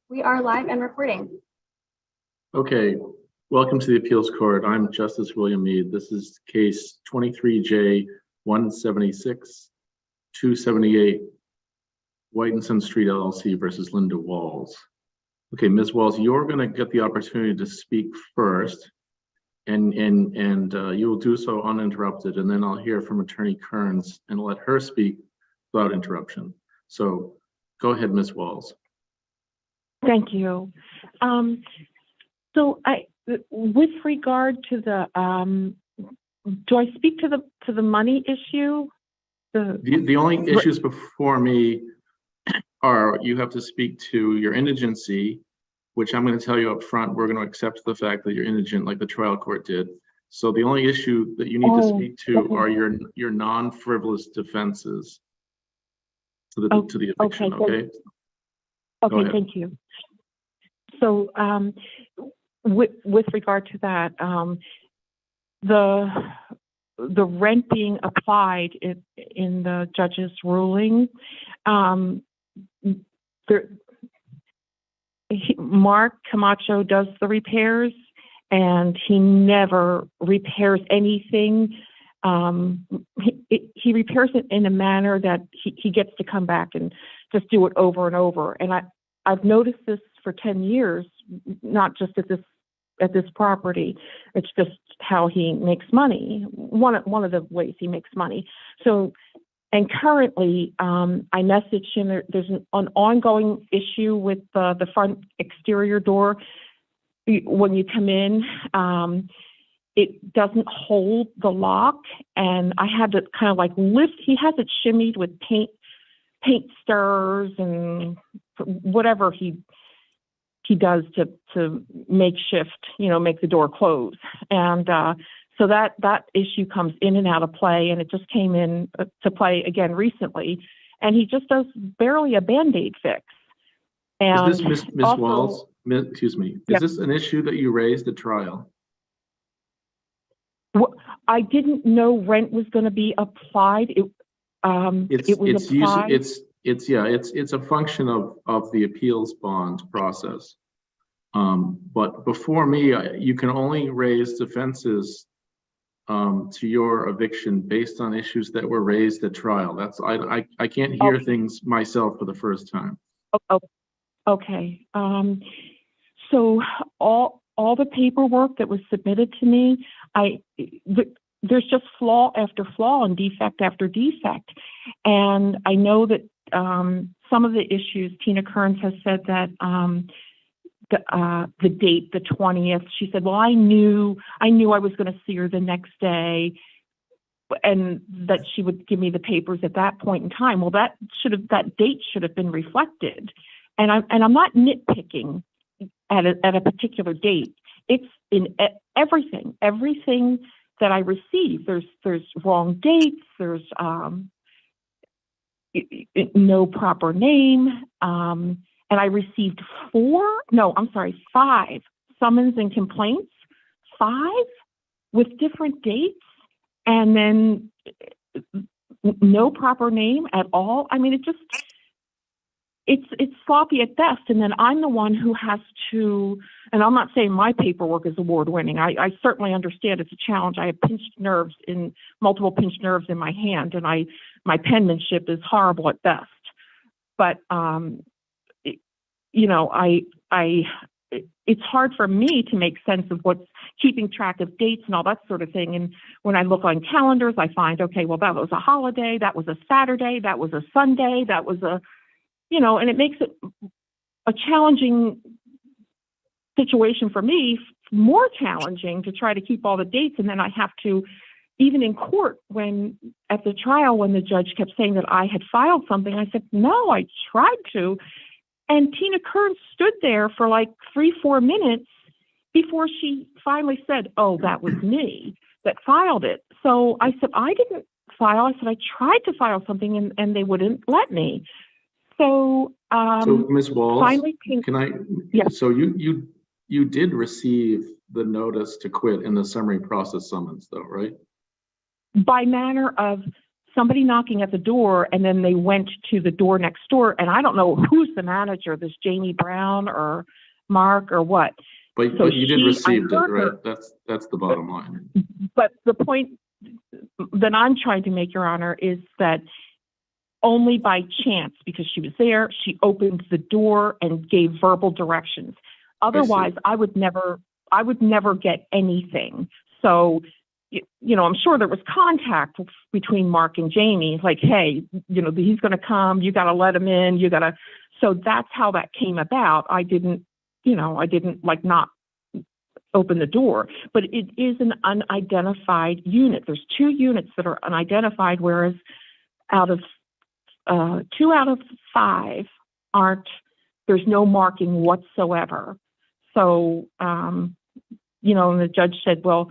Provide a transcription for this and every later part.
We are live and recording. Okay, welcome to the appeals court. I'm Justice William Mead. This is case 23J 176-278 Whitenson Street LLC versus Linda Walls. Okay, Ms. Walls, you're going to get the opportunity to speak first, and you will do so uninterrupted, and then I'll hear from Attorney Kearns and let her speak without interruption. So go ahead, Ms. Walls. Thank you. With regard to the, do I speak to the money issue? The only issues before me are you have to speak to your indigency, which I'm going to tell you up front, we're going to accept the fact that you're indigent like the trial court did. So the only issue that you need to speak to are your non-frivolous defenses to the eviction, okay? Okay, thank you. So with regard to that, the rent being applied in the judge's ruling, Mark Camacho does the repairs, and he never repairs anything. He repairs it in a manner that he gets to come back and just do it over and over. And I've noticed this for 10 years, not just at this property. It's just how he makes money. One of the ways he makes money. So, and currently, I messaged him. There's an ongoing issue with the front exterior door. When you come in, it doesn't hold the lock, and I had to kind of like lift. He has it shimmied with paint stirrers and whatever he does to make the door close. And so that issue comes in and out of play, and it just came in to play again recently. And he just does barely a Band-Aid fix. And is this Ms. Walls? Excuse me. Is this an issue that you raised at trial? Well, I didn't know rent was going to be applied. It's a function of the appeals bond process. But before me, you can only raise defenses to your eviction based on issues that were raised at trial. I can't hear things myself for the first time. Okay. So all the paperwork that was submitted to me, there's just flaw after flaw and defect after defect. And I know that some of the issues, Tina Kearns has said that the date, the 20th, she said, well, I knew I was going to see her the next day, and that she would give me the papers at that point in time. Well, that date should have been reflected. And I'm not nitpicking at a particular date. It's in everything that I receive. There's wrong dates. There's no proper name. And I received 5 summons and complaints, 5 with different dates, and then no proper name at all. I mean, it's sloppy at best. And then I'm the one who has to, and I'm not saying my paperwork is award-winning. I certainly understand it's a challenge. I have multiple pinched nerves in my hand, and my penmanship is horrible at best. But it's hard for me to make sense of what's keeping track of dates and all that sort of thing. And when I look on calendars, I find, okay, well, that was a holiday, that was a Saturday, that was a Sunday, that was and it makes it a challenging situation for me, more challenging to try to keep all the dates. And then I have to, even in court, at the trial, when the judge kept saying that I had filed something, I said, no, I tried to. And Tina Kearns stood there for like 3-4 minutes before she finally said, oh, that was me that filed it. So I said, I didn't file. I said, I tried to file something and they wouldn't let me. So Ms. Walls, finally, can I? Yes. So you did receive the notice to quit in the summary process summons, though, right? By manner of somebody knocking at the door, and then they went to the door next door, and I don't know who's the manager, this Jamie Brown or Mark or what. But, So but you did receive it, heard right? her. That's the bottom line. But the point that I'm trying to make, Your Honor, is that only by chance, because she was there, she opened the door and gave verbal directions. Otherwise, I would never get anything. So, I'm sure there was contact between Mark and Jamie, like, hey, he's going to come, you got to let him in, so that's how that came about. I didn't like not open the door, but it is an unidentified unit. There's 2 units that are unidentified, whereas two out of 5 there's no marking whatsoever. So, and the judge said, well,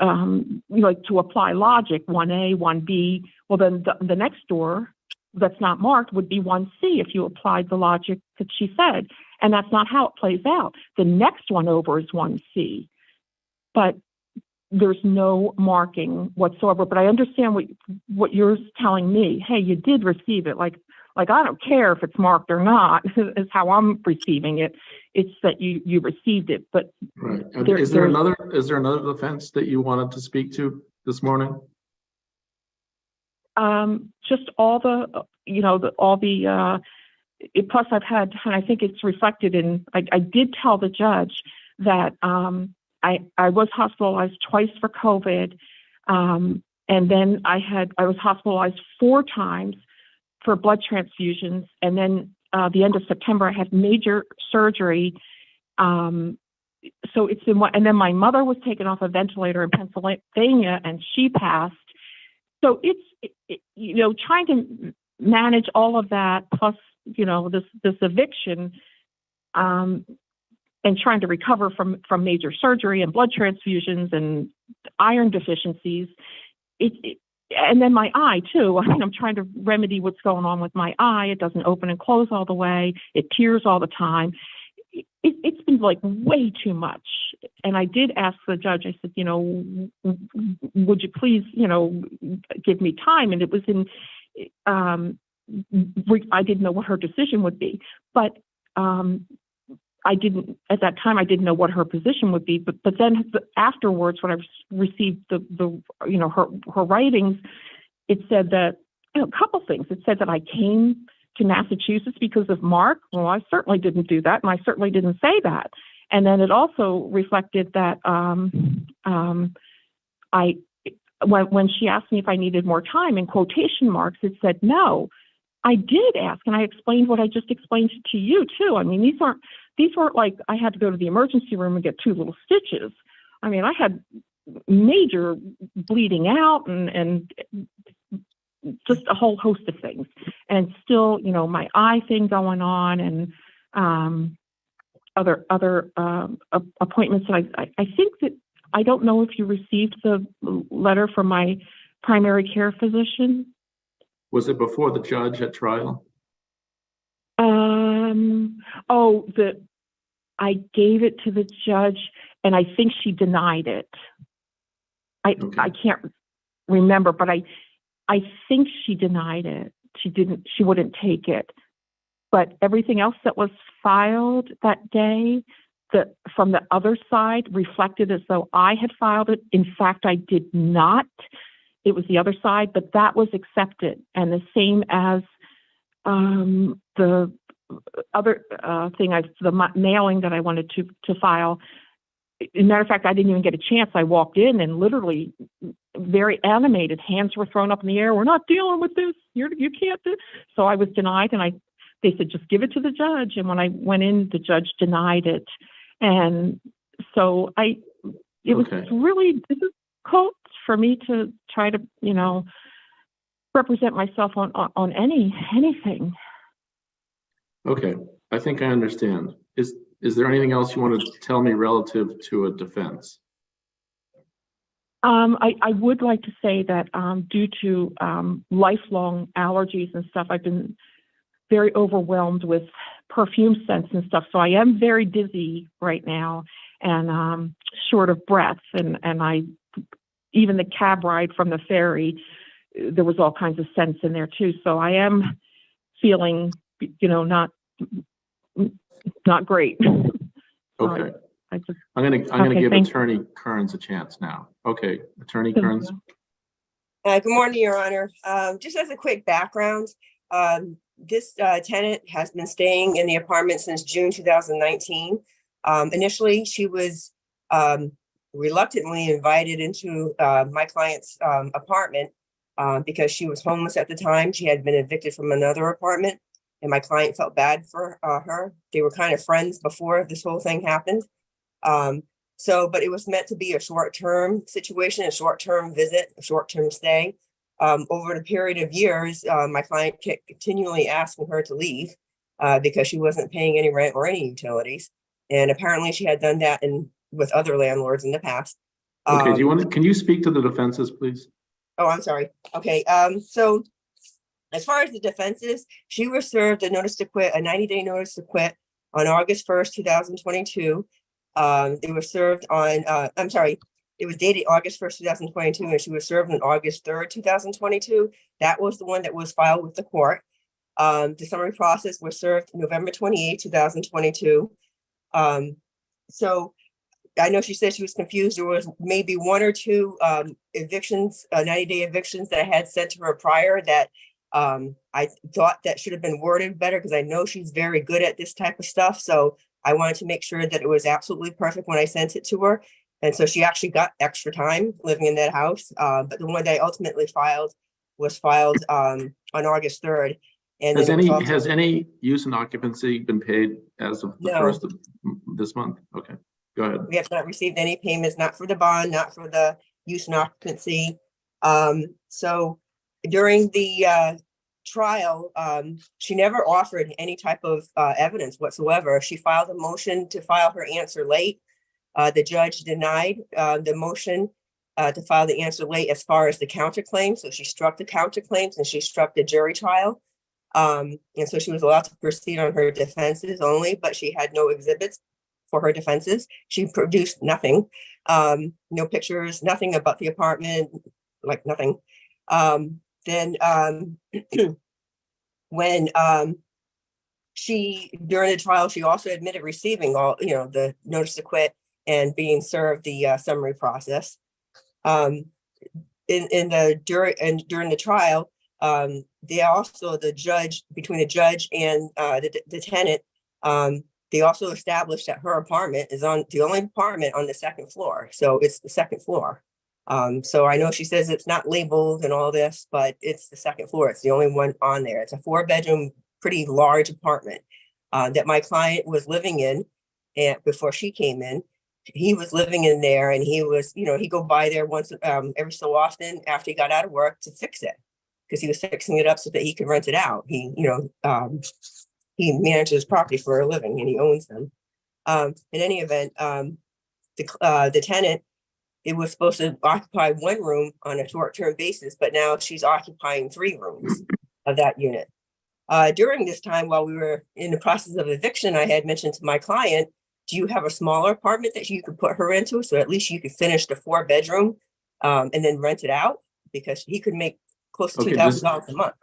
to apply logic, 1A, 1B, well, then the next door that's not marked would be 1C if you applied the logic that she said. And that's not how it plays out. The next one over is 1C, but there's no marking whatsoever. But I understand what you're telling me. Hey, you did receive it. Like I don't care if it's marked or not, is how I'm receiving it. It's that you received it. But right. Is there another defense that you wanted to speak to this morning? Just all plus I've had, and I think it's reflected in, I did tell the judge that I was hospitalized twice for COVID. And then I was hospitalized 4 times for blood transfusions. And then the end of September, I had major surgery. So it's in what, and then my mother was taken off a ventilator in Pennsylvania and she passed. So it's, trying to manage all of that, plus, this eviction, and trying to recover from major surgery and blood transfusions and iron deficiencies. And then my eye too. I'm trying to remedy what's going on with my eye. It doesn't open and close all the way. It tears all the time. It's been like way too much. And I did ask the judge, I said, would you please, give me time? And it was in, I didn't know what her decision would be, but I didn't, at that time, I didn't know what her position would be. But then afterwards, when I received her writings, it said that, a couple things. It said that I came to Massachusetts because of Mark. Well, I certainly didn't do that, and I certainly didn't say that. And then it also reflected that when she asked me if I needed more time, in quotation marks, it said no. I did ask, and I explained what I just explained to you too. I mean, these weren't like I had to go to the emergency room and get 2 little stitches. I mean, I had major bleeding out and just a whole host of things, and still, my eye thing going on, and other appointments. And I think that, I don't know if you received the letter from my primary care physician. Was it before the judge at trial? I gave it to the judge, and I think she denied it. I can't remember, but I think she denied it. She wouldn't take it. But everything else that was filed that day, from the other side, reflected as though I had filed it. In fact, I did not. It was the other side, but that was accepted. And the same as the other thing, the mailing that I wanted to file. As a matter of fact, I didn't even get a chance. I walked in and literally very animated, hands were thrown up in the air. We're not dealing with this. You can't do. So I was denied, and they said, just give it to the judge. And when I went in, the judge denied it. And so it was really difficult for me to try to, represent myself on anything. Okay, I think I understand. Is there anything else you want to tell me relative to a defense? I would like to say that due to lifelong allergies and stuff, I've been very overwhelmed with perfume scents and stuff. So I am very dizzy right now and short of breath. And even the cab ride from the ferry, there was all kinds of sense in there too. So I am feeling, not great. So Okay. I just, I'm gonna Okay, give thank Attorney Kearns a chance now. Okay, Attorney Thank Kearns. you. Good morning, Your Honor. Just as a quick background, this tenant has been staying in the apartment since June 2019. Initially, she was reluctantly invited into my client's apartment because she was homeless at the time. She had been evicted from another apartment, and my client felt bad for her. They were kind of friends before this whole thing happened. But it was meant to be a short-term situation, a short-term visit, a short-term stay. Over the period of years, my client kept continually asking her to leave because she wasn't paying any rent or any utilities. And apparently she had done that with other landlords in the past. Okay, can you speak to the defenses, please? Oh, I'm sorry. Okay, so as far as the defenses, she was served a notice to quit, a 90-day notice to quit on August 1st, 2022. It was served on, it was dated August 1st, 2022, and she was served on August 3rd, 2022. That was the one that was filed with the court. The summary process was served November 28th, 2022. So I know she said she was confused. There was maybe one or two evictions, 90-day evictions that I had sent to her prior that I thought that should have been worded better because I know she's very good at this type of stuff. So I wanted to make sure that it was absolutely perfect when I sent it to her. And so she actually got extra time living in that house. But the one that I ultimately filed was filed on August 3rd. And Has any use and occupancy been paid as of the first of this month? Okay, go ahead. We have not received any payments, not for the bond, not for the use and occupancy. So during the trial, she never offered any type of evidence whatsoever. She filed a motion to file her answer late. The judge denied the motion to file the answer late as far as the counterclaim. So she struck the counterclaims and she struck the jury trial. And so she was allowed to proceed on her defenses only, but she had no exhibits for her defenses. She produced nothing, no pictures, nothing about the apartment, like nothing. Then when during the trial, she also admitted receiving all, the notice to quit and being served the summary process. During the trial, the judge, between the judge and the tenant, they also established that her apartment is on the only apartment on the second floor. So it's the second floor. So I know she says it's not labeled and all this, but it's the second floor. It's the only one on there. It's a 4-bedroom, pretty large apartment that my client was living in. And before she came in, he was living in there, and he was, he'd go by there once every so often after he got out of work to fix it, because he was fixing it up so that he could rent it out. He manages property for a living and he owns them. In any event, the tenant, it was supposed to occupy one room on a short-term basis, but now she's occupying 3 rooms of that unit. During this time, while we were in the process of eviction, I had mentioned to my client, do you have a smaller apartment that you could put her into? So at least you could finish the 4-bedroom and then rent it out, because he could make close to $2,000 a month.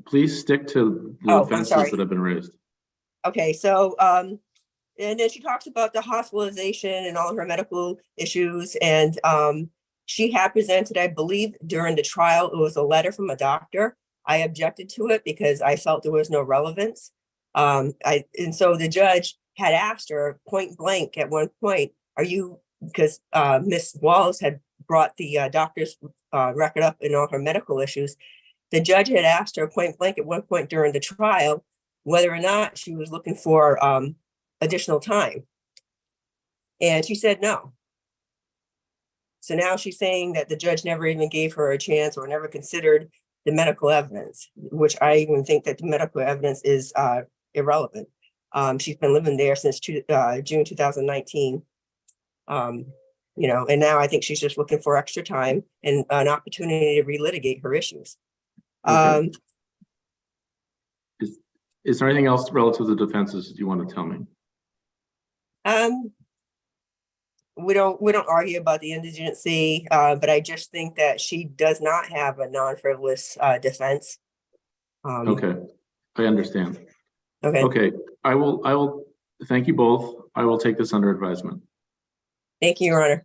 Please stick to the offenses that have been raised. Okay, so and then she talks about the hospitalization and all of her medical issues. And she had presented, I believe, during the trial, it was a letter from a doctor. I objected to it because I felt there was no relevance. And so the judge had asked her point blank at one point, because Miss Wallace had brought the doctor's record up in all her medical issues. The judge had asked her point blank at one point during the trial whether or not she was looking for additional time. And she said no. So now she's saying that the judge never even gave her a chance or never considered the medical evidence, which I even think that the medical evidence is irrelevant. She's been living there since June 2019. And now I think she's just looking for extra time and an opportunity to relitigate her issues. Okay. Is there anything else relative to the defenses you want to tell me? we don't argue about the indigency, but I just think that she does not have a non-frivolous defense. Okay, I understand. Okay, Okay, I will thank you both. I will take this under advisement. thank you, Your Honor.